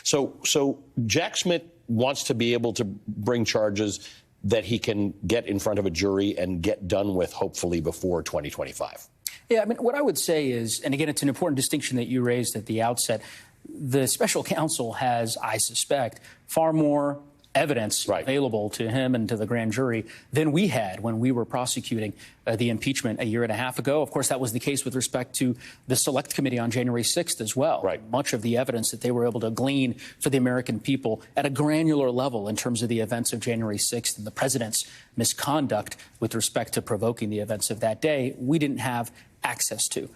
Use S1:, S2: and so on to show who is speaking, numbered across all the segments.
S1: So Jack Smith wants to be able to bring charges that he can get in front of a jury and get done with, hopefully, before 2025.
S2: Yeah, I mean, what I would say is, and again, it's an important distinction that you raised at the outset, the special counsel has, I suspect, far more evidence available to him and to the grand jury than we had when we were prosecuting the impeachment a year and a half ago. Of course, that was the case with respect to the Select Committee on January 6th as well. Much of the evidence that they were able to glean for the American people at a granular level in terms of the events of January 6th and the president's misconduct with respect to provoking the events of that day, we didn't have access to.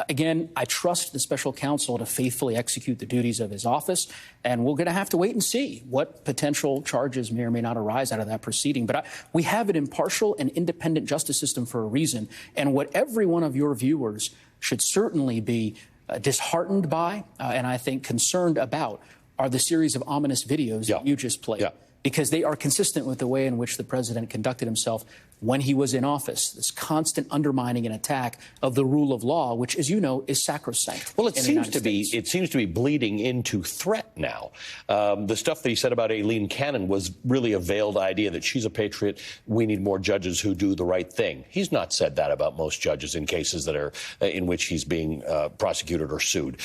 S2: Again, I trust the special counsel to faithfully execute the duties of his office, and we're going to have to wait and see what potential charges may or may not arise out of that proceeding. But we have an impartial and independent justice system for a reason, and what every one of your viewers should certainly be disheartened by and I think concerned about are the series of ominous videos that you just played. Because they are consistent with the way in which the president conducted himself when he was in office, this constant undermining and attack of the rule of law, which, as you know, is sacrosanct.
S1: Well, it seems to be bleeding into threat now. The stuff that he said about Aileen Cannon was really a veiled idea that she's a patriot. We need more judges who do the right thing. He's not said that about most judges in cases that are in which he's being prosecuted or sued.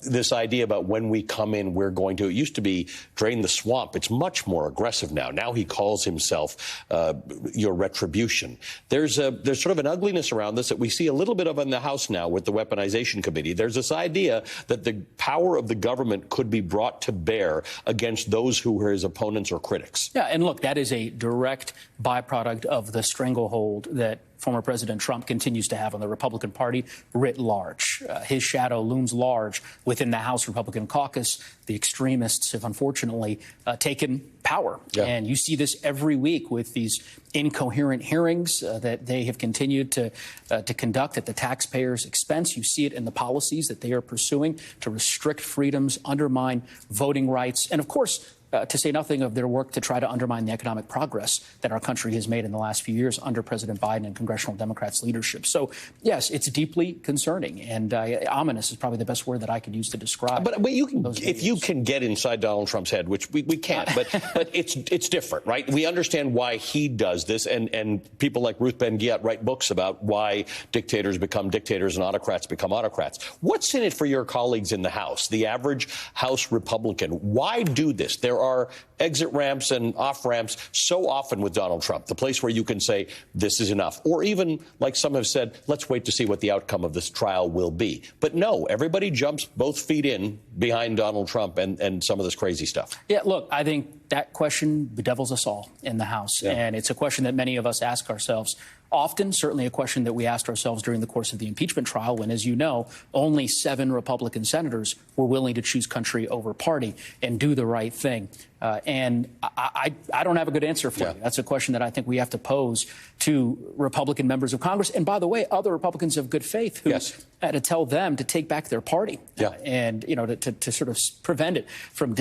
S1: This idea about when we come in, we're going to, it used to be drain the swamp. It's much more aggressive now. Now he calls himself your retribution. There's sort of an ugliness around this that we see a little bit of in the House now with the Weaponization Committee. There's this idea that the power of the government could be brought to bear against those who are his opponents or critics.
S2: Yeah, and look, that is a direct byproduct of the stranglehold that former President Trump continues to have on the Republican Party writ large. His shadow looms large within the House Republican caucus. The extremists have unfortunately taken power. And you see this every week with these incoherent hearings that they have continued to conduct at the taxpayers' expense. You see it in the policies that they are pursuing to restrict freedoms, undermine voting rights, and of course, to say nothing of their work to try to undermine the economic progress that our country has made in the last few years under President Biden and congressional Democrats' leadership. So, yes, it's deeply concerning, and ominous is probably the best word that I could use to describe.
S1: But you can, if you can get inside Donald Trump's head, which we can't, but it's different, right? We understand why he does this, and people like Ruth Ben-Ghiat write books about why dictators become dictators and autocrats become autocrats. What's in it for your colleagues in the House, the average House Republican? Why do this? There are exit ramps and off ramps so often with Donald Trump, the place where you can say this is enough, or even, like some have said, let's wait to see what the outcome of this trial will be. But no, everybody jumps both feet in behind Donald Trump and some of this crazy stuff.
S2: Yeah, look, I think that question bedevils us all in the House, and it's a question that many of us ask ourselves often, certainly a question that we asked ourselves during the course of the impeachment trial when, as you know, only 7 Republican senators were willing to choose country over party and do the right thing. And I don't have a good answer for you. That's a question that I think we have to pose to Republican members of Congress. And by the way, other Republicans of good faith who had to tell them to take back their party and, you know, to sort of prevent it from